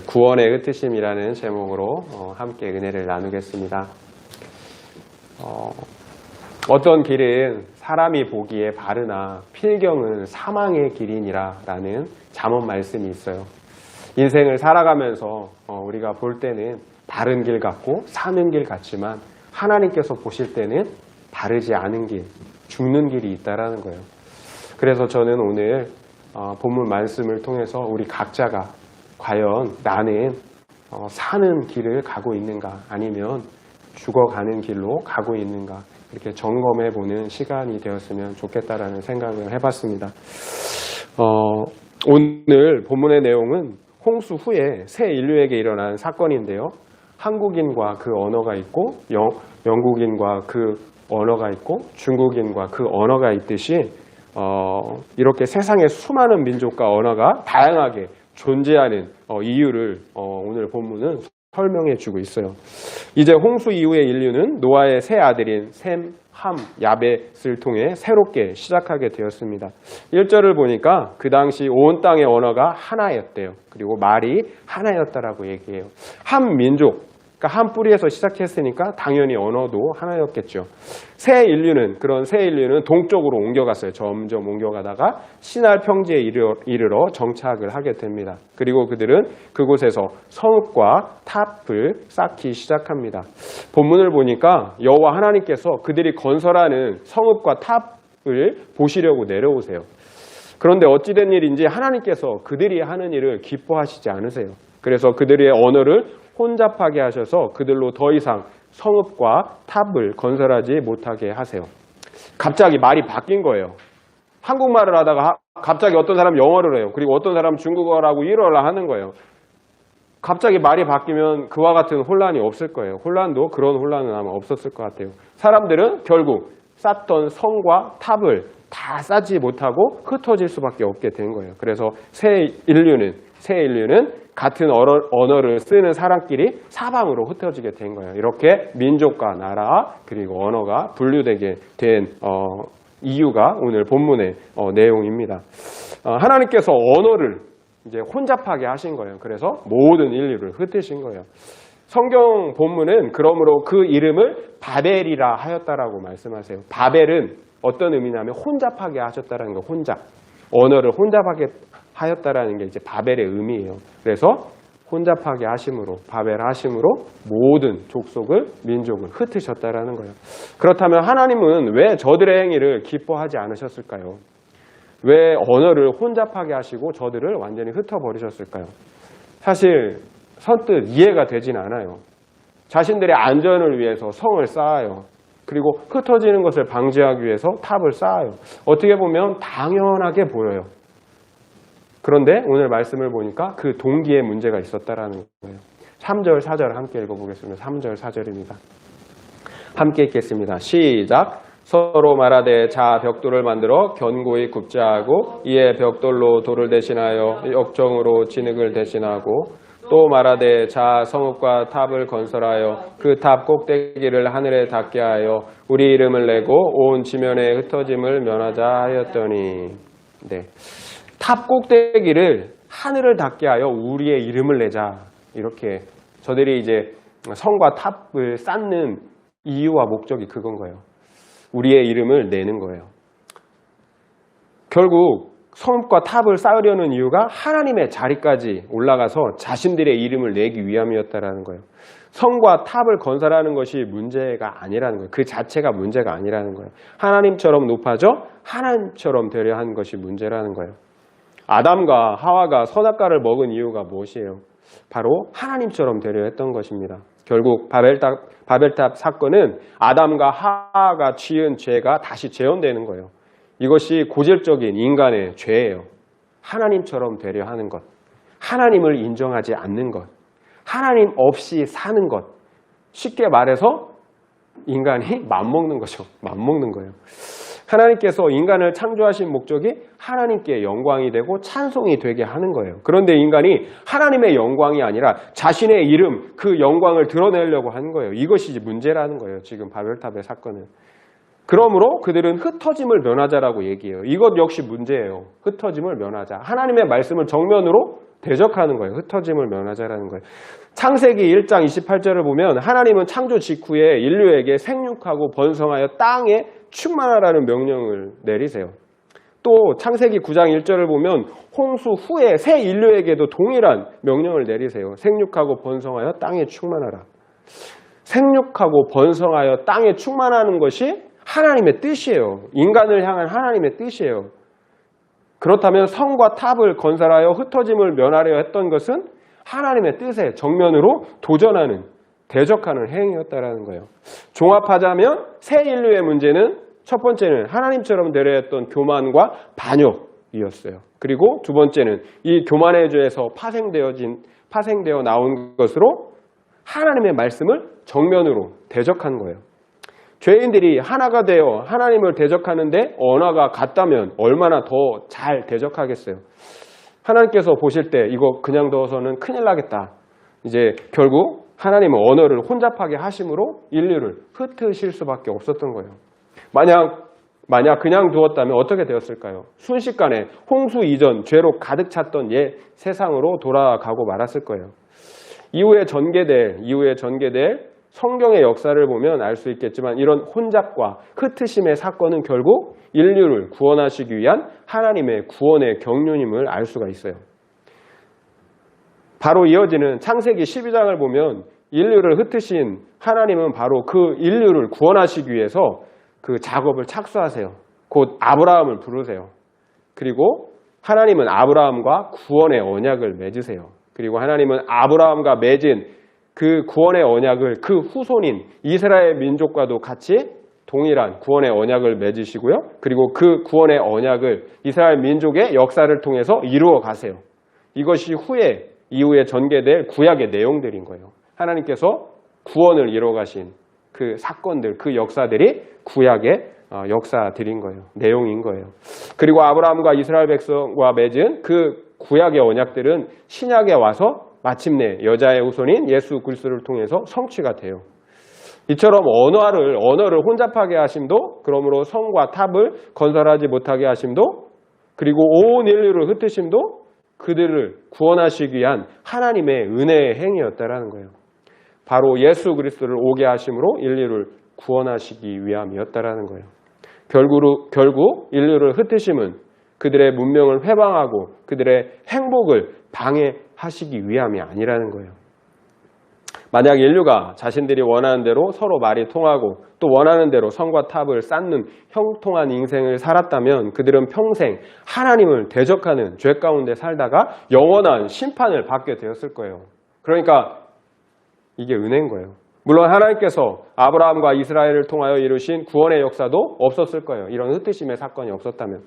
구원의 흩으심이라는 제목으로 함께 은혜를 나누겠습니다. 어떤 길은 사람이 보기에 바르나 필경은 사망의 길이니라 라는 잠언 말씀이 있어요. 인생을 살아가면서 우리가 볼 때는 바른 길 같고 사는 길 같지만 하나님께서 보실 때는 바르지 않은 길, 죽는 길이 있다라는 거예요. 그래서 저는 오늘 본문 말씀을 통해서 우리 각자가 과연 나는 사는 길을 가고 있는가 아니면 죽어가는 길로 가고 있는가 이렇게 점검해 보는 시간이 되었으면 좋겠다라는 생각을 해봤습니다. 오늘 본문의 내용은 홍수 후에 새 인류에게 일어난 사건인데요. 한국인과 그 언어가 있고 영국인과 그 언어가 있고 중국인과 그 언어가 있듯이 이렇게 세상의 수많은 민족과 언어가 다양하게 존재하는 이유를 오늘 본문은 설명해 주고 있어요. 이제 홍수 이후의 인류는 노아의 세 아들인 셈, 함, 야벳을 통해 새롭게 시작하게 되었습니다. 1절을 보니까 그 당시 온 땅의 언어가 하나였대요. 그리고 말이 하나였다라고 얘기해요. 한 민족, 그러니까 한 뿌리에서 시작했으니까 당연히 언어도 하나였겠죠. 새 인류는 동쪽으로 옮겨갔어요. 점점 옮겨가다가 시날 평지에 이르러 정착을 하게 됩니다. 그리고 그들은 그곳에서 성읍과 탑을 쌓기 시작합니다. 본문을 보니까 여호와 하나님께서 그들이 건설하는 성읍과 탑을 보시려고 내려오세요. 그런데 어찌된 일인지 하나님께서 그들이 하는 일을 기뻐하시지 않으세요. 그래서 그들의 언어를 혼잡하게 하셔서 그들로 더 이상 성읍과 탑을 건설하지 못하게 하세요. 갑자기 말이 바뀐 거예요. 한국말을 하다가 갑자기 어떤 사람 영어를 해요. 그리고 어떤 사람 중국어라고 일어를 하는 거예요. 갑자기 말이 바뀌면 그와 같은 혼란이 없을 거예요. 혼란도 그런 혼란은 아마 없었을 것 같아요. 사람들은 결국 쌓던 성과 탑을 다 쌓지 못하고 흩어질 수밖에 없게 된 거예요. 그래서 새 인류는 같은 언어를 쓰는 사람끼리 사방으로 흩어지게 된 거예요. 이렇게 민족과 나라 그리고 언어가 분류되게 된 이유가 오늘 본문의 내용입니다. 하나님께서 언어를 이제 혼잡하게 하신 거예요. 그래서 모든 인류를 흩으신 거예요. 성경 본문은 그러므로 그 이름을 바벨이라 하였다라고 말씀하세요. 바벨은 어떤 의미냐면 혼잡하게 하셨다라는 거, 혼잡. 언어를 혼잡하게 하였다라는 게 이제 바벨의 의미예요. 그래서 혼잡하게 하심으로, 바벨 하심으로 모든 족속을, 민족을 흩으셨다라는 거예요. 그렇다면 하나님은 왜 저들의 행위를 기뻐하지 않으셨을까요? 왜 언어를 혼잡하게 하시고 저들을 완전히 흩어버리셨을까요? 사실 선뜻 이해가 되진 않아요. 자신들의 안전을 위해서 성을 쌓아요. 그리고 흩어지는 것을 방지하기 위해서 탑을 쌓아요. 어떻게 보면 당연하게 보여요. 그런데 오늘 말씀을 보니까 그 동기에 문제가 있었다라는 거예요. 3절, 4절 함께 읽어보겠습니다. 3절, 4절입니다. 함께 읽겠습니다. 시작! 서로 말하되 자 벽돌을 만들어 견고히 굽자 하고 이에 벽돌로 돌을 대신하여 역정으로 진흙을 대신하고 또 말하되 자 성읍과 탑을 건설하여 그 탑 꼭대기를 하늘에 닿게 하여 우리 이름을 내고 온 지면에 흩어짐을 면하자 하였더니 탑 꼭대기를 하늘을 닿게 하여 우리의 이름을 내자. 이렇게 저들이 이제 성과 탑을 쌓는 이유와 목적이 그건 거예요. 우리의 이름을 내는 거예요. 결국 성읍과 탑을 쌓으려는 이유가 하나님의 자리까지 올라가서 자신들의 이름을 내기 위함이었다라는 거예요. 성과 탑을 건설하는 것이 문제가 아니라는 거예요. 그 자체가 문제가 아니라는 거예요. 하나님처럼 높아져 하나님처럼 되려 한 것이 문제라는 거예요. 아담과 하와가 선악과를 먹은 이유가 무엇이에요? 바로 하나님처럼 되려 했던 것입니다. 결국 바벨탑 사건은 아담과 하와가 지은 죄가 다시 재현되는 거예요. 이것이 고질적인 인간의 죄예요. 하나님처럼 되려 하는 것, 하나님을 인정하지 않는 것, 하나님 없이 사는 것. 쉽게 말해서 인간이 맘먹는 거죠. 맘먹는 거예요. 하나님께서 인간을 창조하신 목적이 하나님께 영광이 되고 찬송이 되게 하는 거예요. 그런데 인간이 하나님의 영광이 아니라 자신의 이름, 그 영광을 드러내려고 하는 거예요. 이것이 문제라는 거예요. 지금 바벨탑의 사건은. 그러므로 그들은 흩어짐을 면하자라고 얘기해요. 이것 역시 문제예요. 흩어짐을 면하자. 하나님의 말씀을 정면으로 대적하는 거예요. 흩어짐을 면하자라는 거예요. 창세기 1장 28절을 보면 하나님은 창조 직후에 인류에게 생육하고 번성하여 땅에 충만하라는 명령을 내리세요. 또 창세기 9장 1절을 보면 홍수 후에 새 인류에게도 동일한 명령을 내리세요. 생육하고 번성하여 땅에 충만하라. 생육하고 번성하여 땅에 충만하는 것이 하나님의 뜻이에요. 인간을 향한 하나님의 뜻이에요. 그렇다면 성과 탑을 건설하여 흩어짐을 면하려 했던 것은 하나님의 뜻에 정면으로 도전하는, 대적하는 행위였다라는 거예요. 종합하자면 새 인류의 문제는 첫 번째는 하나님처럼 되려 했던 교만과 반역이었어요. 그리고 두 번째는 이 교만의 죄에서 파생되어 나온 것으로 하나님의 말씀을 정면으로 대적한 거예요. 죄인들이 하나가 되어 하나님을 대적하는데 언어가 같다면 얼마나 더 잘 대적하겠어요. 하나님께서 보실 때 이거 그냥 둬서는 큰일 나겠다. 이제 결국 하나님은 언어를 혼잡하게 하심으로 인류를 흩으실 수밖에 없었던 거예요. 만약 그냥 두었다면 어떻게 되었을까요? 순식간에 홍수 이전 죄로 가득 찼던 옛 세상으로 돌아가고 말았을 거예요. 이후에 전개될 성경의 역사를 보면 알 수 있겠지만 이런 혼잡과 흩으심의 사건은 결국 인류를 구원하시기 위한 하나님의 구원의 경륜임을 알 수가 있어요. 바로 이어지는 창세기 12장을 보면 인류를 흩으신 하나님은 바로 그 인류를 구원하시기 위해서 그 작업을 착수하세요. 곧 아브라함을 부르세요. 그리고 하나님은 아브라함과 구원의 언약을 맺으세요. 그리고 하나님은 아브라함과 맺은 그 구원의 언약을 그 후손인 이스라엘 민족과도 같이 동일한 구원의 언약을 맺으시고요. 그리고 그 구원의 언약을 이스라엘 민족의 역사를 통해서 이루어 가세요. 이것이 이후에 전개될 구약의 내용들인 거예요. 하나님께서 구원을 이루어 가신 그 사건들, 그 역사들이 구약의 역사들인 거예요. 내용인 거예요. 그리고 아브라함과 이스라엘 백성과 맺은 그 구약의 언약들은 신약에 와서 마침내 여자의 후손인 예수 그리스도를 통해서 성취가 돼요. 이처럼 언어를 혼잡하게 하심도, 그러므로 성과 탑을 건설하지 못하게 하심도, 그리고 온 인류를 흩으심도 그들을 구원하시기 위한 하나님의 은혜의 행위였다라는 거예요. 바로 예수 그리스도를 오게 하심으로 인류를 구원하시기 위함이었다라는 거예요. 결국 인류를 흩으심은 그들의 문명을 회방하고 그들의 행복을 방해하시기 위함이 아니라는 거예요. 만약 인류가 자신들이 원하는 대로 서로 말이 통하고 또 원하는 대로 성과 탑을 쌓는 형통한 인생을 살았다면 그들은 평생 하나님을 대적하는 죄 가운데 살다가 영원한 심판을 받게 되었을 거예요. 그러니까 이게 은혜인 거예요. 물론 하나님께서 아브라함과 이스라엘을 통하여 이루신 구원의 역사도 없었을 거예요. 이런 흩으심의 사건이 없었다면.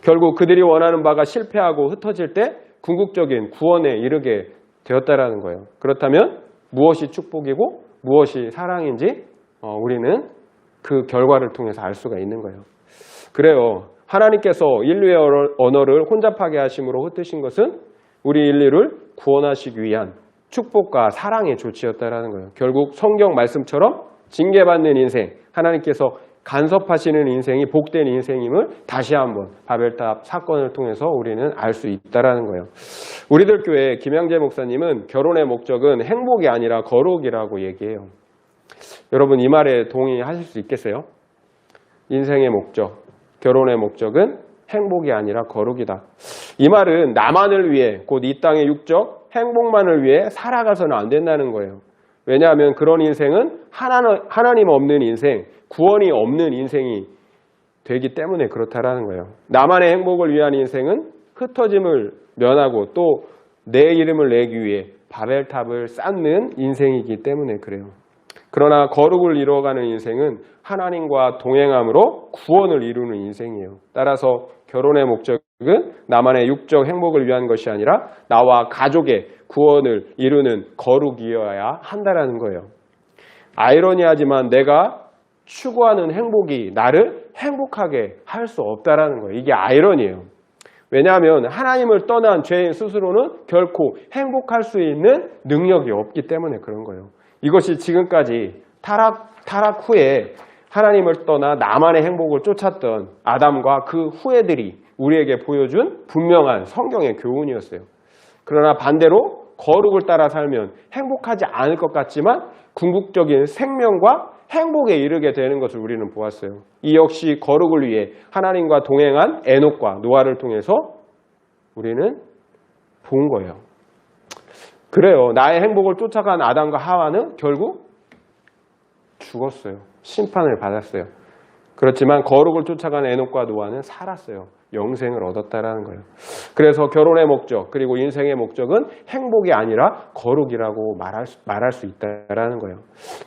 결국 그들이 원하는 바가 실패하고 흩어질 때 궁극적인 구원에 이르게 되었다라는 거예요. 그렇다면 무엇이 축복이고 무엇이 사랑인지 우리는 그 결과를 통해서 알 수가 있는 거예요. 그래요. 하나님께서 인류의 언어를 혼잡하게 하심으로 흩으신 것은 우리 인류를 구원하시기 위한 축복과 사랑의 조치였다라는 거예요. 결국 성경 말씀처럼 징계받는 인생, 하나님께서 간섭하시는 인생이 복된 인생임을 다시 한번 바벨탑 사건을 통해서 우리는 알 수 있다라는 거예요. 우리들 교회 김양재 목사님은 결혼의 목적은 행복이 아니라 거룩이라고 얘기해요. 여러분 이 말에 동의하실 수 있겠어요? 인생의 목적, 결혼의 목적은 행복이 아니라 거룩이다. 이 말은 나만을 위해, 곧 이 땅의 육적 행복만을 위해 살아가서는 안 된다는 거예요. 왜냐하면 그런 인생은 하나님 없는 인생, 구원이 없는 인생이 되기 때문에 그렇다라는 거예요. 나만의 행복을 위한 인생은 흩어짐을 면하고 또 내 이름을 내기 위해 바벨탑을 쌓는 인생이기 때문에 그래요. 그러나 거룩을 이루어가는 인생은 하나님과 동행함으로 구원을 이루는 인생이에요. 따라서 결혼의 목적은 나만의 육적 행복을 위한 것이 아니라 나와 가족의 구원을 이루는 거룩이어야 한다라는 거예요. 아이러니하지만 내가 추구하는 행복이 나를 행복하게 할 수 없다라는 거예요. 이게 아이러니예요. 왜냐하면 하나님을 떠난 죄인 스스로는 결코 행복할 수 있는 능력이 없기 때문에 그런 거예요. 이것이 지금까지 타락 후에 하나님을 떠나 나만의 행복을 쫓았던 아담과 그 후예들이 우리에게 보여준 분명한 성경의 교훈이었어요. 그러나 반대로 거룩을 따라 살면 행복하지 않을 것 같지만 궁극적인 생명과 행복에 이르게 되는 것을 우리는 보았어요. 이 역시 거룩을 위해 하나님과 동행한 에녹과 노아를 통해서 우리는 본 거예요. 그래요. 나의 행복을 쫓아간 아담과 하와는 결국 죽었어요. 심판을 받았어요. 그렇지만 거룩을 쫓아간 에녹과 노아는 살았어요. 영생을 얻었다라는 거예요. 그래서 결혼의 목적 그리고 인생의 목적은 행복이 아니라 거룩이라고 말할 수 있다라는 거예요.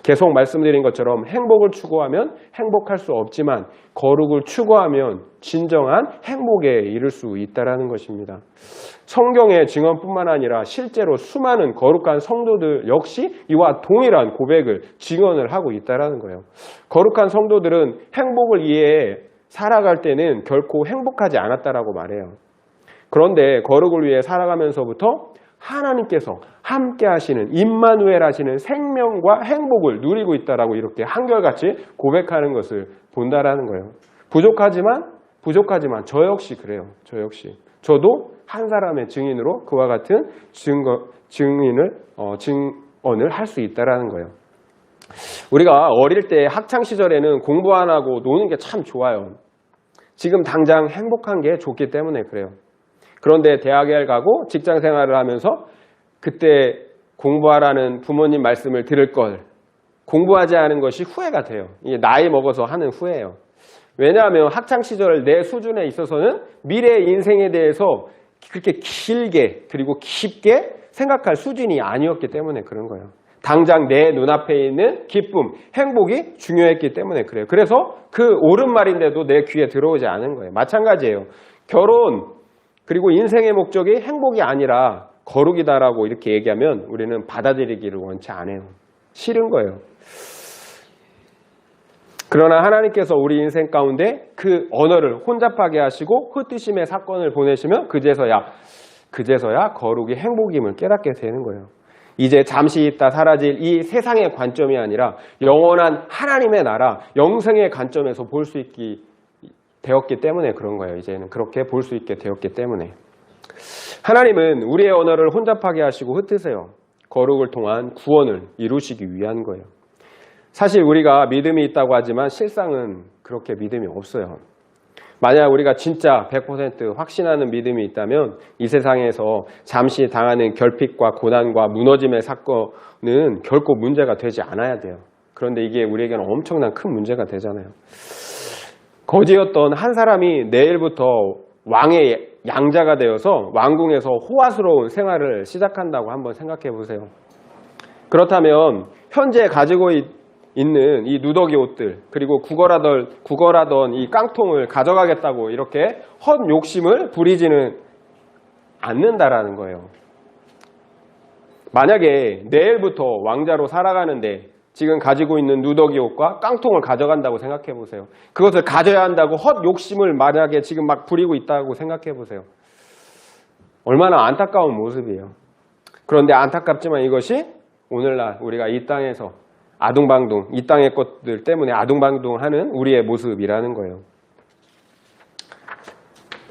계속 말씀드린 것처럼 행복을 추구하면 행복할 수 없지만 거룩을 추구하면 진정한 행복에 이를 수 있다라는 것입니다. 성경의 증언뿐만 아니라 실제로 수많은 거룩한 성도들 역시 이와 동일한 고백을 증언을 하고 있다라는 거예요. 거룩한 성도들은 행복을 위해 살아갈 때는 결코 행복하지 않았다라고 말해요. 그런데 거룩을 위해 살아가면서부터 하나님께서 함께 하시는 임마누엘 하시는 생명과 행복을 누리고 있다라고 이렇게 한결같이 고백하는 것을 본다라는 거예요. 부족하지만 저 역시 그래요. 저 역시. 저도 한 사람의 증인으로 그와 같은 증언을 할 수 있다라는 거예요. 우리가 어릴 때 학창 시절에는 공부 안 하고 노는 게 참 좋아요. 지금 당장 행복한 게 좋기 때문에 그래요. 그런데 대학에 가고 직장 생활을 하면서 그때 공부하라는 부모님 말씀을 들을 걸 공부하지 않은 것이 후회가 돼요. 이게 나이 먹어서 하는 후회예요. 왜냐하면 학창 시절 내 수준에 있어서는 미래의 인생에 대해서 그렇게 길게 그리고 깊게 생각할 수준이 아니었기 때문에 그런 거예요. 당장 내 눈앞에 있는 기쁨, 행복이 중요했기 때문에 그래요. 그래서 그 옳은 말인데도 내 귀에 들어오지 않은 거예요. 마찬가지예요. 결혼 그리고 인생의 목적이 행복이 아니라 거룩이다라고 이렇게 얘기하면 우리는 받아들이기를 원치 않아요. 싫은 거예요. 그러나 하나님께서 우리 인생 가운데 그 언어를 혼잡하게 하시고 흩으심의 사건을 보내시면 그제서야 거룩이 행복임을 깨닫게 되는 거예요. 이제 잠시 있다 사라질 이 세상의 관점이 아니라 영원한 하나님의 나라, 영생의 관점에서 볼 수 있게 되었기 때문에 그런 거예요. 이제는 그렇게 볼 수 있게 되었기 때문에. 하나님은 우리의 언어를 혼잡하게 하시고 흩으세요. 거룩을 통한 구원을 이루시기 위한 거예요. 사실 우리가 믿음이 있다고 하지만 실상은 그렇게 믿음이 없어요. 만약 우리가 진짜 100% 확신하는 믿음이 있다면 이 세상에서 잠시 당하는 결핍과 고난과 무너짐의 사건은 결코 문제가 되지 않아야 돼요. 그런데 이게 우리에게는 엄청난 큰 문제가 되잖아요. 거지였던 한 사람이 내일부터 왕의 양자가 되어서 왕궁에서 호화스러운 생활을 시작한다고 한번 생각해 보세요. 그렇다면 현재 가지고 있는 이 누더기 옷들 그리고 구걸하던 이 깡통을 가져가겠다고 이렇게 헛 욕심을 부리지는 않는다라는 거예요. 만약에 내일부터 왕자로 살아가는데 지금 가지고 있는 누더기 옷과 깡통을 가져간다고 생각해 보세요. 그것을 가져야 한다고 헛 욕심을 만약에 지금 막 부리고 있다고 생각해 보세요. 얼마나 안타까운 모습이에요. 그런데 안타깝지만 이것이 오늘날 우리가 이 땅에서 아둥방둥, 이 땅의 것들 때문에 아둥방둥하는 우리의 모습이라는 거예요.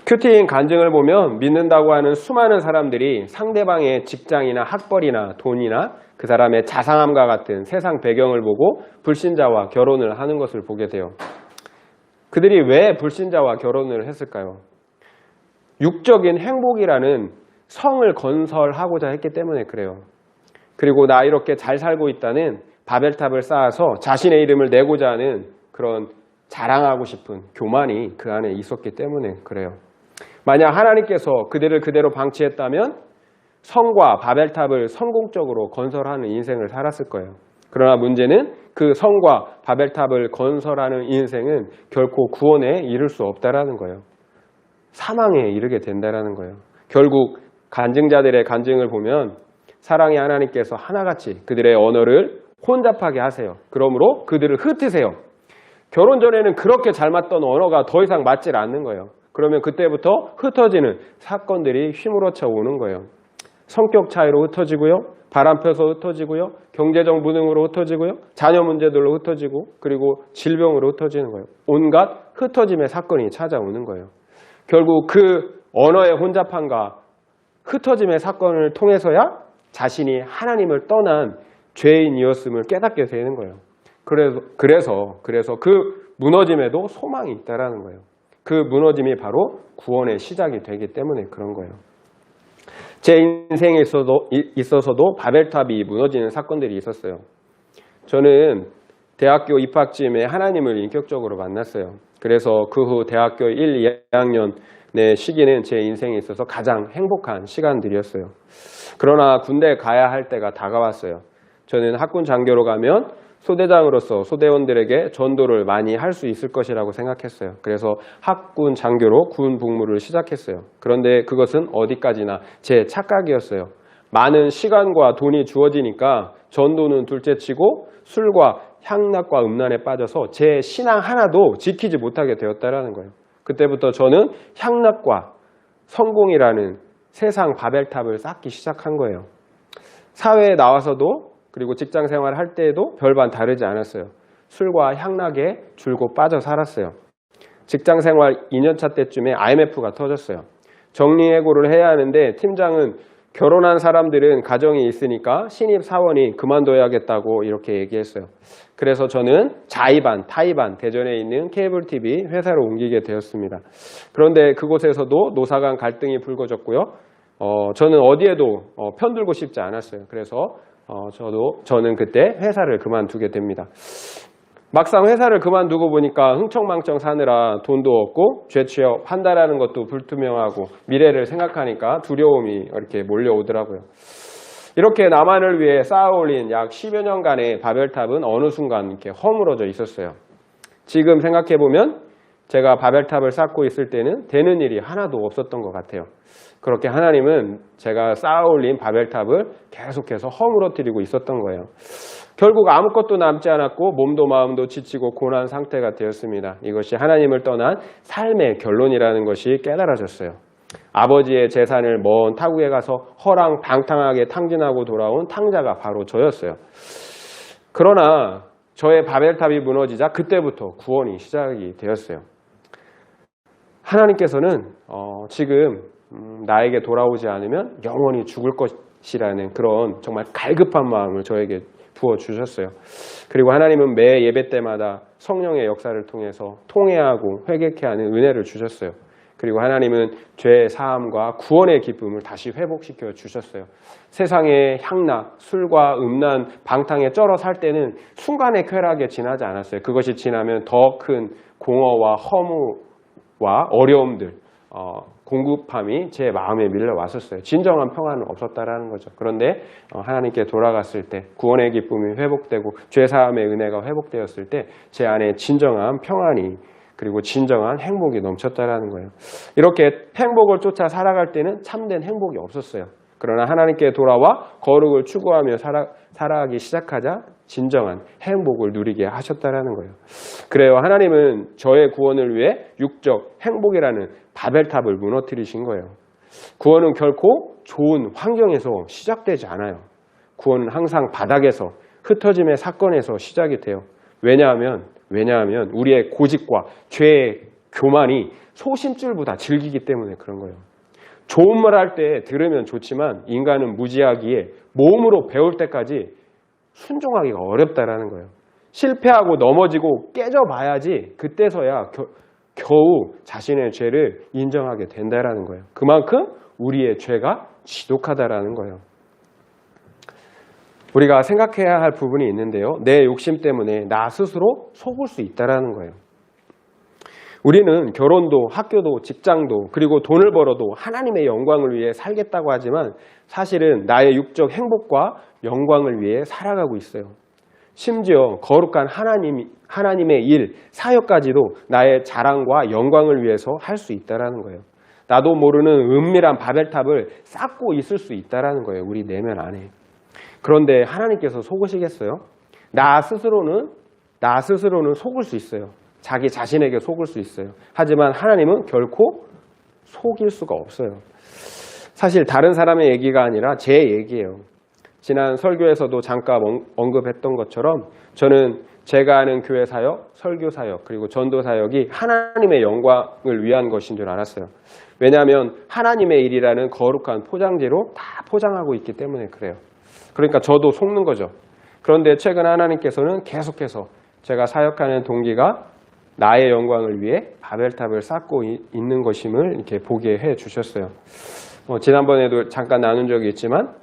큐티인 간증을 보면 믿는다고 하는 수많은 사람들이 상대방의 직장이나 학벌이나 돈이나 그 사람의 자상함과 같은 세상 배경을 보고 불신자와 결혼을 하는 것을 보게 돼요. 그들이 왜 불신자와 결혼을 했을까요? 육적인 행복이라는 성을 건설하고자 했기 때문에 그래요. 그리고 나 이렇게 잘 살고 있다는 바벨탑을 쌓아서 자신의 이름을 내고자 하는 그런 자랑하고 싶은 교만이 그 안에 있었기 때문에 그래요. 만약 하나님께서 그들을 그대로 방치했다면 성과 바벨탑을 성공적으로 건설하는 인생을 살았을 거예요. 그러나 문제는 그 성과 바벨탑을 건설하는 인생은 결코 구원에 이를 수 없다라는 거예요. 사망에 이르게 된다라는 거예요. 결국 간증자들의 간증을 보면 사랑의 하나님께서 하나같이 그들의 언어를 혼잡하게 하세요. 그러므로 그들을 흩으세요. 결혼 전에는 그렇게 잘 맞던 언어가 더 이상 맞질 않는 거예요. 그러면 그때부터 흩어지는 사건들이 휘몰아쳐 오는 거예요. 성격 차이로 흩어지고요. 바람 펴서 흩어지고요. 경제적 무능으로 흩어지고요. 자녀 문제들로 흩어지고 그리고 질병으로 흩어지는 거예요. 온갖 흩어짐의 사건이 찾아오는 거예요. 결국 그 언어의 혼잡함과 흩어짐의 사건을 통해서야 자신이 하나님을 떠난 죄인이었음을 깨닫게 되는 거예요. 그래서 그 무너짐에도 소망이 있다라는 거예요. 그 무너짐이 바로 구원의 시작이 되기 때문에 그런 거예요. 제 인생에 있어서도 바벨탑이 무너지는 사건들이 있었어요. 저는 대학교 입학쯤에 하나님을 인격적으로 만났어요. 그래서 그 후 대학교 1, 2학년의 시기는 제 인생에 있어서 가장 행복한 시간들이었어요. 그러나 군대 가야 할 때가 다가왔어요. 저는 학군 장교로 가면 소대장으로서 소대원들에게 전도를 많이 할 수 있을 것이라고 생각했어요. 그래서 학군 장교로 군 복무를 시작했어요. 그런데 그것은 어디까지나 제 착각이었어요. 많은 시간과 돈이 주어지니까 전도는 둘째치고 술과 향락과 음란에 빠져서 제 신앙 하나도 지키지 못하게 되었다는 거예요. 그때부터 저는 향락과 성공이라는 세상 바벨탑을 쌓기 시작한 거예요. 사회에 나와서도 그리고 직장 생활을 할 때에도 별반 다르지 않았어요. 술과 향락에 줄곧 빠져 살았어요. 직장 생활 2년차 때쯤에 IMF가 터졌어요. 정리해고를 해야 하는데 팀장은 결혼한 사람들은 가정이 있으니까 신입 사원이 그만둬야겠다고 이렇게 얘기했어요. 그래서 저는 자의반, 타의반 대전에 있는 케이블 TV 회사로 옮기게 되었습니다. 그런데 그곳에서도 노사 간 갈등이 불거졌고요. 저는 어디에도 편들고 싶지 않았어요. 그래서 저는 그때 회사를 그만두게 됩니다. 막상 회사를 그만두고 보니까 흥청망청 사느라 돈도 없고 재취업한다라는 것도 불투명하고 미래를 생각하니까 두려움이 이렇게 몰려오더라고요. 이렇게 나만을 위해 쌓아올린 약 10여 년간의 바벨탑은 어느 순간 이렇게 허물어져 있었어요. 지금 생각해보면 제가 바벨탑을 쌓고 있을 때는 되는 일이 하나도 없었던 것 같아요. 그렇게 하나님은 제가 쌓아올린 바벨탑을 계속해서 허물어뜨리고 있었던 거예요. 결국 아무것도 남지 않았고 몸도 마음도 지치고 고난 상태가 되었습니다. 이것이 하나님을 떠난 삶의 결론이라는 것이 깨달아졌어요. 아버지의 재산을 먼 타국에 가서 허랑방탕하게 탕진하고 돌아온 탕자가 바로 저였어요. 그러나 저의 바벨탑이 무너지자 그때부터 구원이 시작이 되었어요. 하나님께서는 지금 나에게 돌아오지 않으면 영원히 죽을 것이라는 그런 정말 갈급한 마음을 저에게 부어주셨어요. 그리고 하나님은 매 예배 때마다 성령의 역사를 통해서 통회하고 회개케 하는 은혜를 주셨어요. 그리고 하나님은 죄 사함과 구원의 기쁨을 다시 회복시켜 주셨어요. 세상의 향락, 술과 음란, 방탕에 쩔어 살 때는 순간의 쾌락에 지나지 않았어요. 그것이 지나면 더 큰 공허와 허무와 어려움들, 공급함이 제 마음에 밀려왔었어요. 진정한 평안은 없었다라는 거죠. 그런데 하나님께 돌아갔을 때 구원의 기쁨이 회복되고 죄사함의 은혜가 회복되었을 때 제 안에 진정한 평안이 그리고 진정한 행복이 넘쳤다라는 거예요. 이렇게 행복을 쫓아 살아갈 때는 참된 행복이 없었어요. 그러나 하나님께 돌아와 거룩을 추구하며 살아가기 시작하자 진정한 행복을 누리게 하셨다라는 거예요. 그래요. 하나님은 저의 구원을 위해 육적 행복이라는 바벨탑을 무너뜨리신 거예요. 구원은 결코 좋은 환경에서 시작되지 않아요. 구원은 항상 바닥에서 흩어짐의 사건에서 시작이 돼요. 왜냐하면 우리의 고집과 죄의 교만이 소심줄보다 질기기 때문에 그런 거예요. 좋은 말 할 때 들으면 좋지만 인간은 무지하기에 몸으로 배울 때까지 순종하기가 어렵다라는 거예요. 실패하고 넘어지고 깨져봐야지 그때서야 겨우 자신의 죄를 인정하게 된다라는 거예요. 그만큼 우리의 죄가 지독하다라는 거예요. 우리가 생각해야 할 부분이 있는데요. 내 욕심 때문에 나 스스로 속을 수 있다라는 거예요. 우리는 결혼도 학교도 직장도 그리고 돈을 벌어도 하나님의 영광을 위해 살겠다고 하지만 사실은 나의 육적 행복과 영광을 위해 살아가고 있어요. 심지어 거룩한 하나님의 일, 사역까지도 나의 자랑과 영광을 위해서 할 수 있다라는 거예요. 나도 모르는 은밀한 바벨탑을 쌓고 있을 수 있다라는 거예요. 우리 내면 안에. 그런데 하나님께서 속으시겠어요? 나 스스로는 속을 수 있어요. 자기 자신에게 속을 수 있어요. 하지만 하나님은 결코 속일 수가 없어요. 사실 다른 사람의 얘기가 아니라 제 얘기예요. 지난 설교에서도 잠깐 언급했던 것처럼 저는 제가 하는 교회 사역, 설교 사역, 그리고 전도 사역이 하나님의 영광을 위한 것인 줄 알았어요. 왜냐하면 하나님의 일이라는 거룩한 포장지로 다 포장하고 있기 때문에 그래요. 그러니까 저도 속는 거죠. 그런데 최근 하나님께서는 계속해서 제가 사역하는 동기가 나의 영광을 위해 바벨탑을 쌓고 있는 것임을 이렇게 보게 해 주셨어요. 지난번에도 잠깐 나눈 적이 있지만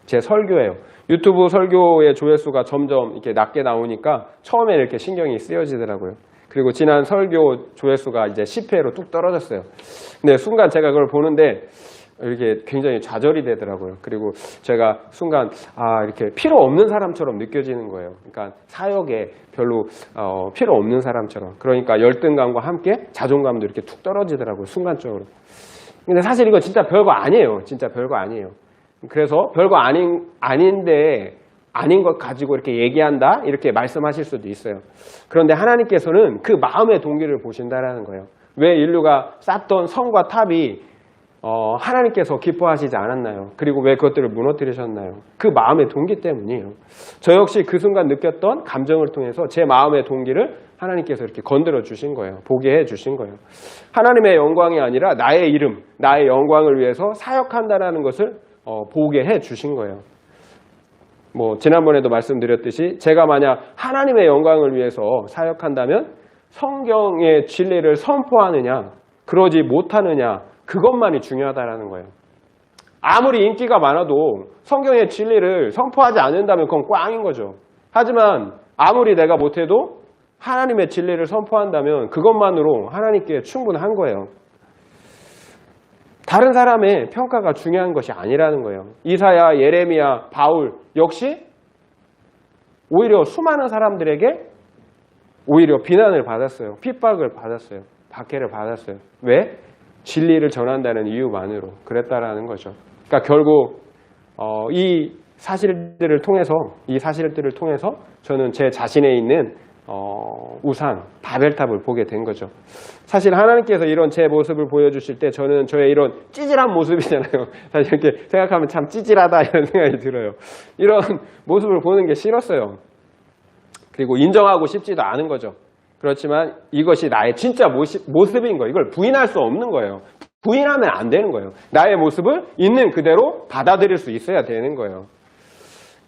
제 설교예요. 유튜브 설교의 조회수가 점점 이렇게 낮게 나오니까 처음에 이렇게 신경이 쓰여지더라고요. 그리고 지난 설교 조회수가 이제 10회로 뚝 떨어졌어요. 근데 순간 제가 그걸 보는데 이렇게 굉장히 좌절이 되더라고요. 그리고 제가 순간 이렇게 필요 없는 사람처럼 느껴지는 거예요. 그러니까 사역에 별로 필요 없는 사람처럼. 그러니까 열등감과 함께 자존감도 이렇게 툭 떨어지더라고요. 순간적으로. 근데 사실 이거 진짜 별거 아니에요. 진짜 별거 아니에요. 그래서 별거 아닌데 아닌 것 가지고 이렇게 얘기한다? 이렇게 말씀하실 수도 있어요. 그런데 하나님께서는 그 마음의 동기를 보신다라는 거예요. 왜 인류가 쌓던 성과 탑이 하나님께서 기뻐하시지 않았나요? 그리고 왜 그것들을 무너뜨리셨나요? 그 마음의 동기 때문이에요. 저 역시 그 순간 느꼈던 감정을 통해서 제 마음의 동기를 하나님께서 이렇게 건드려 주신 거예요. 보게 해 주신 거예요. 하나님의 영광이 아니라 나의 이름, 나의 영광을 위해서 사역한다라는 것을 보게 해 주신 거예요. 지난번에도 말씀드렸듯이 제가 만약 하나님의 영광을 위해서 사역한다면 성경의 진리를 선포하느냐, 그러지 못하느냐, 그것만이 중요하다라는 거예요. 아무리 인기가 많아도 성경의 진리를 선포하지 않는다면 그건 꽝인 거죠. 하지만 아무리 내가 못해도 하나님의 진리를 선포한다면 그것만으로 하나님께 충분한 거예요. 다른 사람의 평가가 중요한 것이 아니라는 거예요. 이사야, 예레미야, 바울 역시 오히려 수많은 사람들에게 오히려 비난을 받았어요. 핍박을 받았어요. 박해를 받았어요. 왜? 진리를 전한다는 이유만으로 그랬다라는 거죠. 그러니까 결국 이 사실들을 통해서 저는 제 자신에 있는 우상, 바벨탑을 보게 된 거죠. 사실 하나님께서 이런 제 모습을 보여주실 때 저는 저의 이런 찌질한 모습이잖아요. 사실 이렇게 생각하면 참 찌질하다 이런 생각이 들어요. 이런 모습을 보는 게 싫었어요. 그리고 인정하고 싶지도 않은 거죠. 그렇지만 이것이 나의 진짜 모습인 거예요. 이걸 부인할 수 없는 거예요. 부인하면 안 되는 거예요. 나의 모습을 있는 그대로 받아들일 수 있어야 되는 거예요.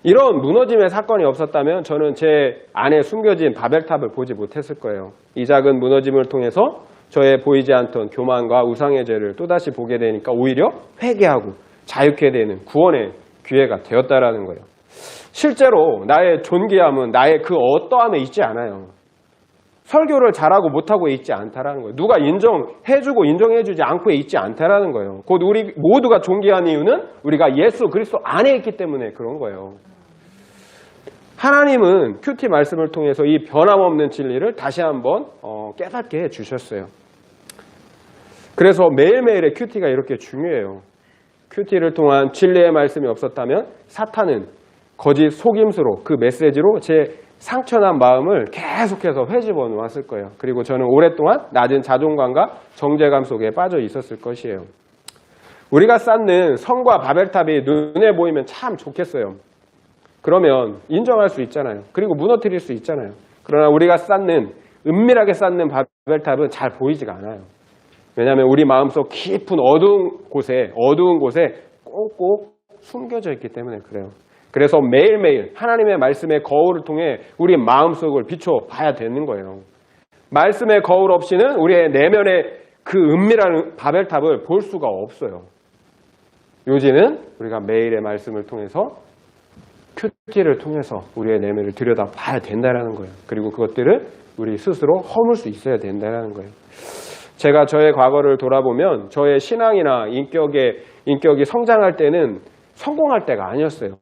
이런 무너짐의 사건이 없었다면 저는 제 안에 숨겨진 바벨탑을 보지 못했을 거예요. 이 작은 무너짐을 통해서 저의 보이지 않던 교만과 우상의 죄를 또다시 보게 되니까 오히려 회개하고 자유케 되는 구원의 기회가 되었다라는 거예요. 실제로 나의 존귀함은 나의 그 어떠함에 있지 않아요. 설교를 잘하고 못하고 있지 않다라는 거예요. 누가 인정해주고 인정해주지 않고 있지 않다라는 거예요. 곧 우리 모두가 존귀한 이유는 우리가 예수 그리스도 안에 있기 때문에 그런 거예요. 하나님은 큐티 말씀을 통해서 이 변함없는 진리를 다시 한번 깨닫게 해주셨어요. 그래서 매일매일의 큐티가 이렇게 중요해요. 큐티를 통한 진리의 말씀이 없었다면 사탄은 거짓 속임수로 그 메시지로 제 상처난 마음을 계속해서 회집어 놓았을 거예요. 그리고 저는 오랫동안 낮은 자존감과 정죄감 속에 빠져 있었을 것이에요. 우리가 쌓는 성과 바벨탑이 눈에 보이면 참 좋겠어요. 그러면 인정할 수 있잖아요. 그리고 무너뜨릴 수 있잖아요. 그러나 우리가 은밀하게 쌓는 바벨탑은 잘 보이지가 않아요. 왜냐하면 우리 마음속 깊은 어두운 곳에 꼭꼭 숨겨져 있기 때문에 그래요. 그래서 매일매일 하나님의 말씀의 거울을 통해 우리 마음속을 비춰봐야 되는 거예요. 말씀의 거울 없이는 우리의 내면의 그 은밀한 바벨탑을 볼 수가 없어요. 요지는 우리가 매일의 말씀을 통해서 큐티를 통해서 우리의 내면을 들여다봐야 된다는 거예요. 그리고 그것들을 우리 스스로 허물 수 있어야 된다는 거예요. 제가 저의 과거를 돌아보면 저의 신앙이나 인격이 성장할 때는 성공할 때가 아니었어요.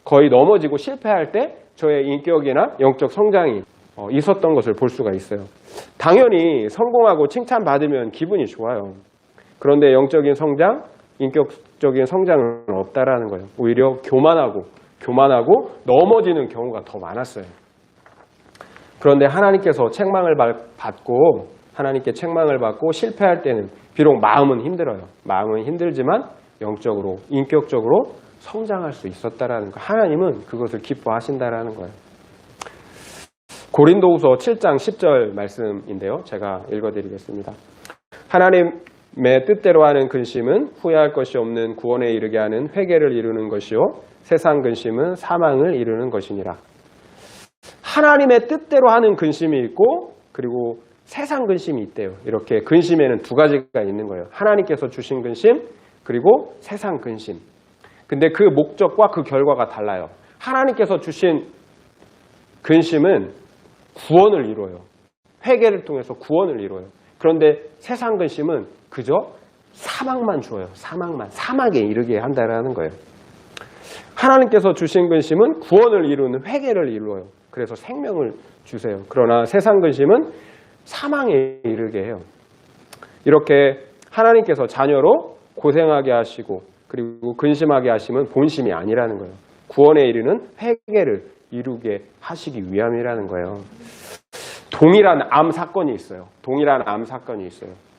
거의 넘어지고 실패할 때 저의 인격이나 영적 성장이 있었던 것을 볼 수가 있어요. 당연히 성공하고 칭찬받으면 기분이 좋아요. 그런데 영적인 성장, 인격적인 성장은 없다라는 거예요. 오히려 교만하고 넘어지는 경우가 더 많았어요. 그런데 하나님께께 책망을 받고 실패할 때는 비록 마음은 힘들어요. 마음은 힘들지만 영적으로, 인격적으로 성장할 수 있었다라는 거. 하나님은 그것을 기뻐하신다라는 거예요. 고린도후서 7장 10절 말씀인데요. 제가 읽어드리겠습니다. 하나님 뜻대로 하는 근심은 후회할 것이 없는 구원에 이르게 하는 회개를 이루는 것이요 세상 근심은 사망을 이루는 것이니라. 하나님의 뜻대로 하는 근심이 있고 그리고 세상 근심이 있대요. 이렇게 근심에는 두 가지가 있는 거예요. 하나님께서 주신 근심 그리고 세상 근심. 근데 그 목적과 그 결과가 달라요. 하나님께서 주신 근심은 구원을 이뤄요. 회개를 통해서 구원을 이뤄요. 그런데 세상 근심은 그저 사망만 줘요. 사막에 이르게 한다라는 거예요. 하나님께서 주신 근심은 구원을 이루는 회개를 이루어요. 그래서 생명을 주세요. 그러나 세상 근심은 사망에 이르게 해요. 이렇게 하나님께서 자녀로 고생하게 하시고 그리고 근심하게 하시면 본심이 아니라는 거예요. 구원에 이르는 회개를 이루게 하시기 위함이라는 거예요. 동일한 암 사건이 있어요.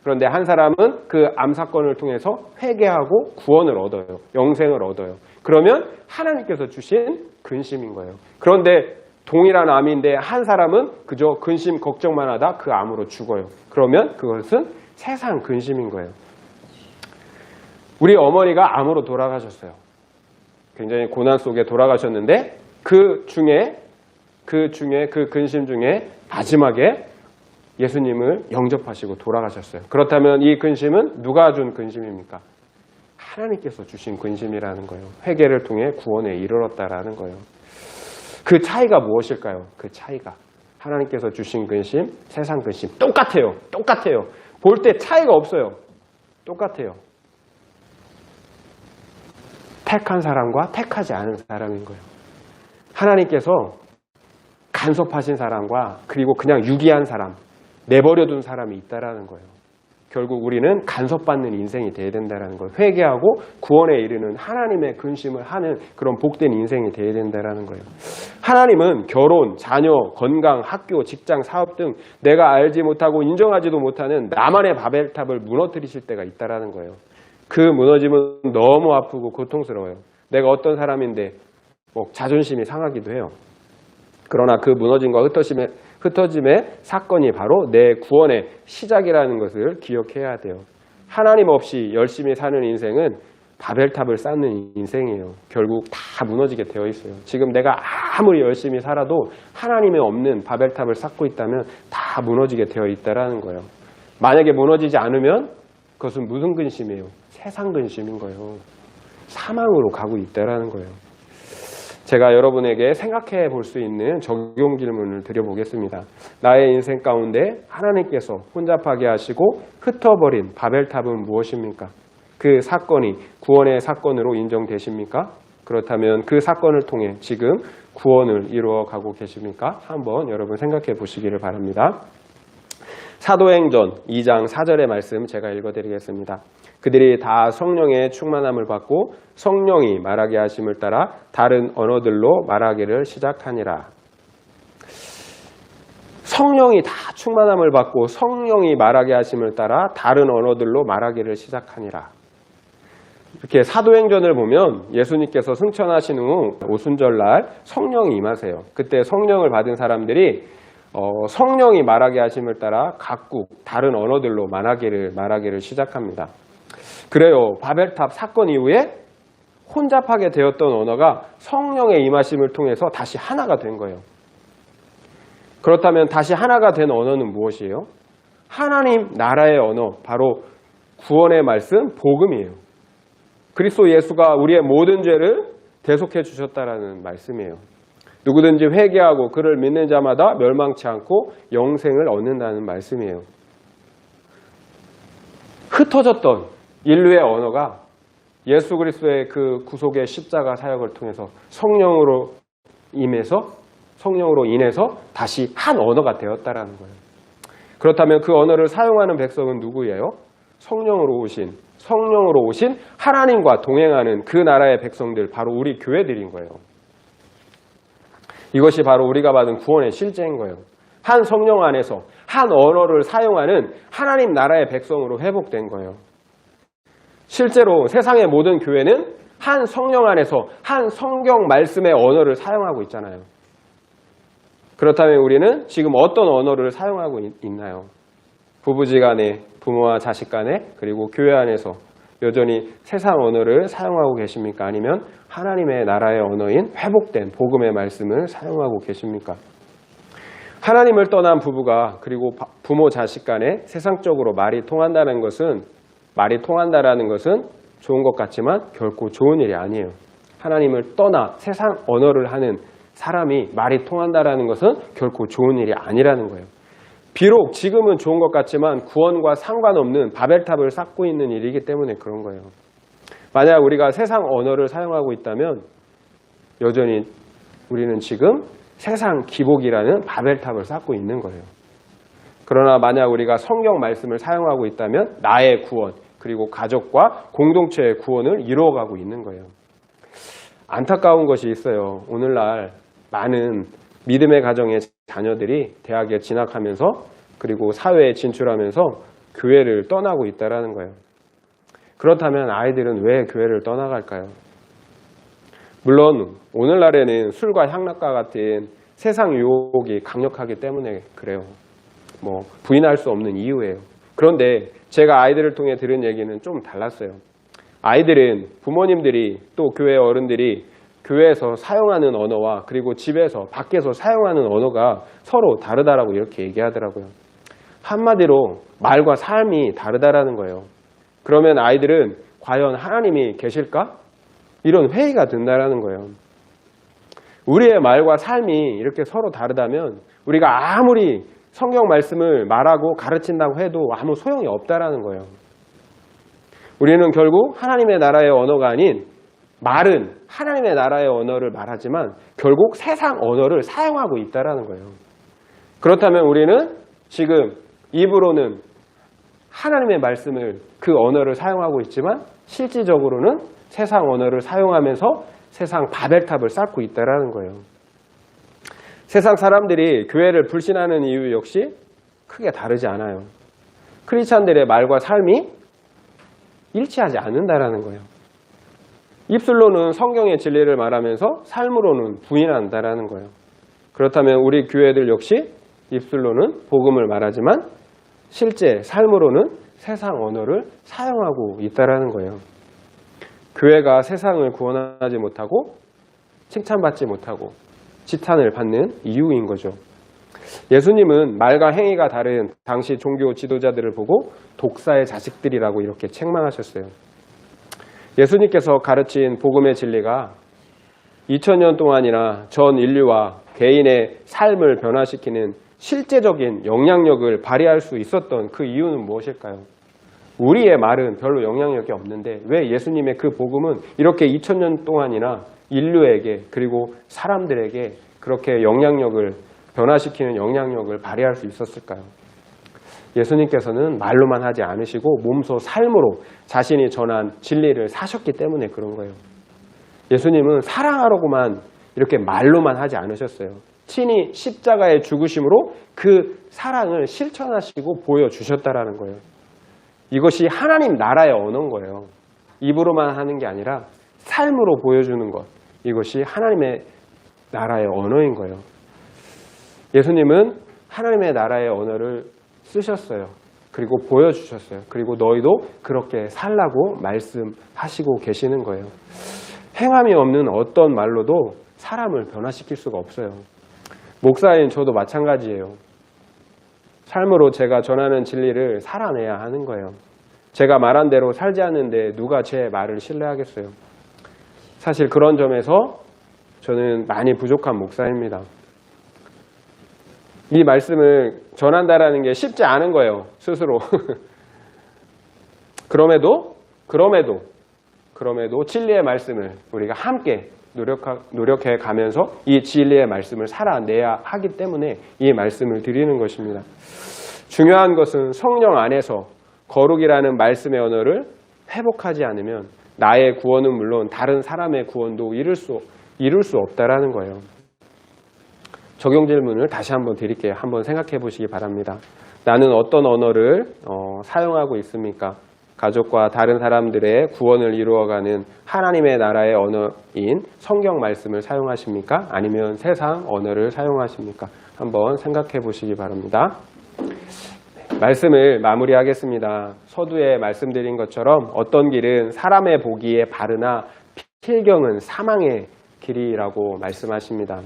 그런데 한 사람은 그 암 사건을 통해서 회개하고 구원을 얻어요. 영생을 얻어요. 그러면 하나님께서 주신 근심인 거예요. 그런데 동일한 암인데 한 사람은 그저 근심 걱정만 하다 그 암으로 죽어요. 그러면 그것은 세상 근심인 거예요. 우리 어머니가 암으로 돌아가셨어요. 굉장히 고난 속에 돌아가셨는데 그 근심 중에 마지막에 예수님을 영접하시고 돌아가셨어요. 그렇다면 이 근심은 누가 준 근심입니까? 하나님께서 주신 근심이라는 거예요. 회개를 통해 구원에 이르렀다라는 거예요. 그 차이가 무엇일까요? 그 차이가 하나님께서 주신 근심, 세상 근심 똑같아요. 볼 때 차이가 없어요. 똑같아요. 택한 사람과 택하지 않은 사람인 거예요. 하나님께서 간섭하신 사람과 그리고 그냥 유기한 사람, 내버려둔 사람이 있다라는 거예요. 결국 우리는 간섭받는 인생이 돼야 된다는 거예요. 회개하고 구원에 이르는 하나님의 근심을 하는 그런 복된 인생이 돼야 된다는 거예요. 하나님은 결혼, 자녀, 건강, 학교, 직장, 사업 등 내가 알지 못하고 인정하지도 못하는 나만의 바벨탑을 무너뜨리실 때가 있다는 거예요. 그 무너짐은 너무 아프고 고통스러워요. 내가 어떤 사람인데 자존심이 상하기도 해요. 그러나 그 무너짐과 흩어짐의 사건이 바로 내 구원의 시작이라는 것을 기억해야 돼요. 하나님 없이 열심히 사는 인생은 바벨탑을 쌓는 인생이에요. 결국 다 무너지게 되어 있어요. 지금 내가 아무리 열심히 살아도 하나님이 없는 바벨탑을 쌓고 있다면 다 무너지게 되어 있다는 거예요. 만약에 무너지지 않으면 그것은 무슨 근심이에요? 세상 근심인 거예요. 사망으로 가고 있다는 거예요. 제가 여러분에게 생각해 볼 수 있는 적용 질문을 드려보겠습니다. 나의 인생 가운데 하나님께서 혼잡하게 하시고 흩어버린 바벨탑은 무엇입니까? 그 사건이 구원의 사건으로 인정되십니까? 그렇다면 그 사건을 통해 지금 구원을 이루어가고 계십니까? 한번 여러분 생각해 보시기를 바랍니다. 사도행전 2장 4절의 말씀 제가 읽어드리겠습니다. 그들이 다 성령의 충만함을 받고 성령이 말하게 하심을 따라 다른 언어들로 말하기를 시작하니라. 성령이 다 충만함을 받고 성령이 말하게 하심을 따라 다른 언어들로 말하기를 시작하니라. 이렇게 사도행전을 보면 예수님께서 승천하신 후 오순절날 성령이 임하세요. 그때 성령을 받은 사람들이 성령이 말하게 하심을 따라 각국 다른 언어들로 말하기를 시작합니다. 그래요. 바벨탑 사건 이후에 혼잡하게 되었던 언어가 성령의 임하심을 통해서 다시 하나가 된 거예요. 그렇다면 다시 하나가 된 언어는 무엇이에요? 하나님 나라의 언어, 바로 구원의 말씀, 복음이에요. 그리스도 예수가 우리의 모든 죄를 대속해 주셨다라는 말씀이에요. 누구든지 회개하고 그를 믿는 자마다 멸망치 않고 영생을 얻는다는 말씀이에요. 흩어졌던 인류의 언어가 예수 그리스도의 그 구속의 십자가 사역을 통해서 성령으로 인해서 다시 한 언어가 되었다라는 거예요. 그렇다면 그 언어를 사용하는 백성은 누구예요? 성령으로 오신 하나님과 동행하는 그 나라의 백성들, 바로 우리 교회들인 거예요. 이것이 바로 우리가 받은 구원의 실제인 거예요. 한 성령 안에서 한 언어를 사용하는 하나님 나라의 백성으로 회복된 거예요. 실제로 세상의 모든 교회는 한 성령 안에서 한 성경 말씀의 언어를 사용하고 있잖아요. 그렇다면 우리는 지금 어떤 언어를 사용하고 있나요? 부부지간에 부모와 자식 간에 그리고 교회 안에서 여전히 세상 언어를 사용하고 계십니까? 아니면 하나님의 나라의 언어인 회복된 복음의 말씀을 사용하고 계십니까? 하나님을 떠난 부부가 그리고 부모 자식 간에 세상적으로 말이 통한다는 것은 좋은 것 같지만 결코 좋은 일이 아니에요. 하나님을 떠나 세상 언어를 하는 사람이 말이 통한다는 것은 결코 좋은 일이 아니라는 거예요. 비록 지금은 좋은 것 같지만 구원과 상관없는 바벨탑을 쌓고 있는 일이기 때문에 그런 거예요. 만약 우리가 세상 언어를 사용하고 있다면 여전히 우리는 지금 세상 기복이라는 바벨탑을 쌓고 있는 거예요. 그러나 만약 우리가 성경 말씀을 사용하고 있다면 나의 구원 그리고 가족과 공동체의 구원을 이루어가고 있는 거예요. 안타까운 것이 있어요. 오늘날 많은 믿음의 가정의 자녀들이 대학에 진학하면서 그리고 사회에 진출하면서 교회를 떠나고 있다는 거예요. 그렇다면 아이들은 왜 교회를 떠나갈까요? 물론 오늘날에는 술과 향락과 같은 세상 유혹이 강력하기 때문에 그래요. 부인할 수 없는 이유예요. 그런데 제가 아이들을 통해 들은 얘기는 좀 달랐어요. 아이들은 부모님들이 또 교회 어른들이 교회에서 사용하는 언어와 그리고 집에서 밖에서 사용하는 언어가 서로 다르다라고 이렇게 얘기하더라고요. 한마디로 말과 삶이 다르다라는 거예요. 그러면 아이들은 과연 하나님이 계실까? 이런 회의가 든다라는 거예요. 우리의 말과 삶이 이렇게 서로 다르다면 우리가 아무리 성경 말씀을 말하고 가르친다고 해도 아무 소용이 없다라는 거예요. 우리는 결국 하나님의 나라의 언어가 아닌 말은 하나님의 나라의 언어를 말하지만 결국 세상 언어를 사용하고 있다라는 거예요. 그렇다면 우리는 지금 입으로는 하나님의 말씀을 그 언어를 사용하고 있지만 실질적으로는 세상 언어를 사용하면서 세상 바벨탑을 쌓고 있다라는 거예요. 세상 사람들이 교회를 불신하는 이유 역시 크게 다르지 않아요. 크리스찬들의 말과 삶이 일치하지 않는다라는 거예요. 입술로는 성경의 진리를 말하면서 삶으로는 부인한다라는 거예요. 그렇다면 우리 교회들 역시 입술로는 복음을 말하지만 실제 삶으로는 세상 언어를 사용하고 있다라는 거예요. 교회가 세상을 구원하지 못하고 칭찬받지 못하고 지탄을 받는 이유인 거죠. 예수님은 말과 행위가 다른 당시 종교 지도자들을 보고 독사의 자식들이라고 이렇게 책망하셨어요. 예수님께서 가르친 복음의 진리가 2000년 동안이나 전 인류와 개인의 삶을 변화시키는 실제적인 영향력을 발휘할 수 있었던 그 이유는 무엇일까요? 우리의 말은 별로 영향력이 없는데 왜 예수님의 그 복음은 이렇게 2000년 동안이나 인류에게 그리고 사람들에게 그렇게 영향력을 변화시키는 영향력을 발휘할 수 있었을까요? 예수님께서는 말로만 하지 않으시고 몸소 삶으로 자신이 전한 진리를 사셨기 때문에 그런 거예요. 예수님은 사랑하라고만 이렇게 말로만 하지 않으셨어요. 친히 십자가의 죽으심으로 그 사랑을 실천하시고 보여주셨다라는 거예요. 이것이 하나님 나라의 언어인 거예요. 입으로만 하는 게 아니라 삶으로 보여주는 것. 이것이 하나님의 나라의 언어인 거예요. 예수님은 하나님의 나라의 언어를 쓰셨어요. 그리고 보여주셨어요. 그리고 너희도 그렇게 살라고 말씀하시고 계시는 거예요. 행함이 없는 어떤 말로도 사람을 변화시킬 수가 없어요. 목사인 저도 마찬가지예요. 삶으로 제가 전하는 진리를 살아내야 하는 거예요. 제가 말한 대로 살지 않는데 누가 제 말을 신뢰하겠어요. 사실 그런 점에서 저는 많이 부족한 목사입니다. 이 말씀을 전한다라는 게 쉽지 않은 거예요. 스스로. 그럼에도 진리의 말씀을 우리가 함께 노력해 가면서 이 진리의 말씀을 살아내야 하기 때문에 이 말씀을 드리는 것입니다. 중요한 것은 성령 안에서 거룩이라는 말씀의 언어를 회복하지 않으면 나의 구원은 물론 다른 사람의 구원도 이룰 수 없다라는 거예요. 적용 질문을 다시 한번 드릴게요. 한번 생각해 보시기 바랍니다. 나는 어떤 언어를 사용하고 있습니까? 가족과 다른 사람들의 구원을 이루어가는 하나님의 나라의 언어인 성경 말씀을 사용하십니까? 아니면 세상 언어를 사용하십니까? 한번 생각해 보시기 바랍니다. 네. 말씀을 마무리하겠습니다. 서두에 말씀드린 것처럼 어떤 길은 사람의 보기에 바르나 필경은 사망의 길이라고 말씀하십니다.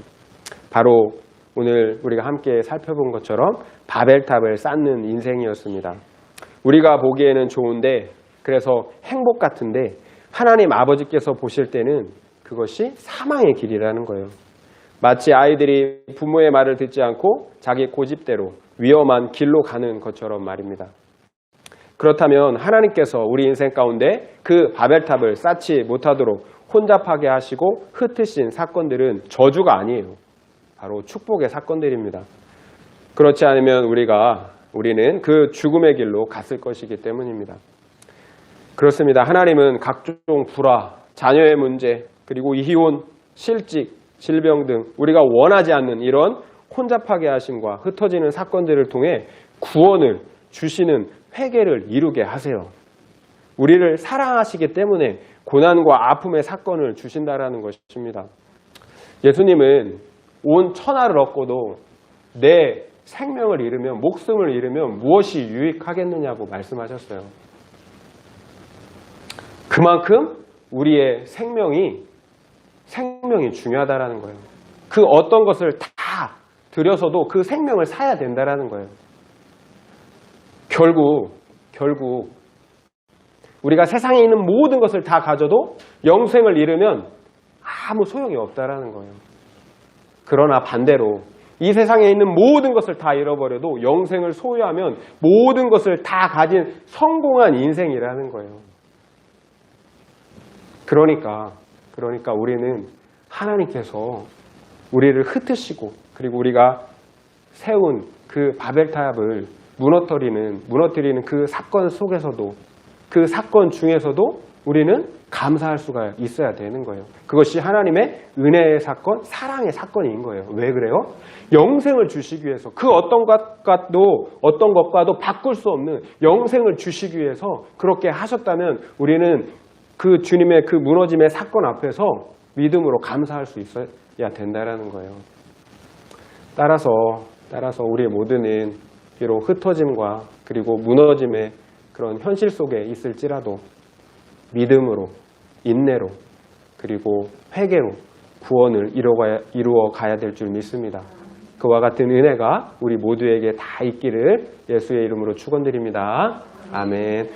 바로 오늘 우리가 함께 살펴본 것처럼 바벨탑을 쌓는 인생이었습니다. 우리가 보기에는 좋은데, 그래서 행복 같은데 하나님 아버지께서 보실 때는 그것이 사망의 길이라는 거예요. 마치 아이들이 부모의 말을 듣지 않고 자기 고집대로 위험한 길로 가는 것처럼 말입니다. 그렇다면 하나님께서 우리 인생 가운데 그 바벨탑을 쌓지 못하도록 혼잡하게 하시고 흩으신 사건들은 저주가 아니에요. 바로 축복의 사건들입니다. 그렇지 않으면 우리는 그 죽음의 길로 갔을 것이기 때문입니다. 그렇습니다. 하나님은 각종 불화, 자녀의 문제, 그리고 이혼, 실직, 질병 등 우리가 원하지 않는 이런 혼잡하게 하심과 흩어지는 사건들을 통해 구원을 주시는 회개를 이루게 하세요. 우리를 사랑하시기 때문에 고난과 아픔의 사건을 주신다라는 것입니다. 예수님은 온 천하를 얻고도 내 생명을 잃으면, 목숨을 잃으면 무엇이 유익하겠느냐고 말씀하셨어요. 그만큼 우리의 생명이 중요하다라는 거예요. 그 어떤 것을 다 들여서도 그 생명을 사야 된다라는 거예요. 결국 우리가 세상에 있는 모든 것을 다 가져도 영생을 잃으면 아무 소용이 없다라는 거예요. 그러나 반대로 이 세상에 있는 모든 것을 다 잃어버려도 영생을 소유하면 모든 것을 다 가진 성공한 인생이라는 거예요. 그러니까 우리는 하나님께서 우리를 흩으시고, 그리고 우리가 세운 그 바벨탑을 무너뜨리는 그 사건 속에서도, 그 사건 중에서도 우리는 감사할 수가 있어야 되는 거예요. 그것이 하나님의 은혜의 사건, 사랑의 사건인 거예요. 왜 그래요? 영생을 주시기 위해서, 그 어떤 것과도 바꿀 수 없는 영생을 주시기 위해서 그렇게 하셨다면 우리는 그 주님의 그 무너짐의 사건 앞에서 믿음으로 감사할 수 있어야 된다라는 거예요. 따라서 우리 모두는 비록 흩어짐과 그리고 무너짐의 그런 현실 속에 있을지라도 믿음으로, 인내로, 그리고 회개로 구원을 이루어 가야 될 줄 믿습니다. 그와 같은 은혜가 우리 모두에게 다 있기를 예수의 이름으로 축원드립니다. 아멘.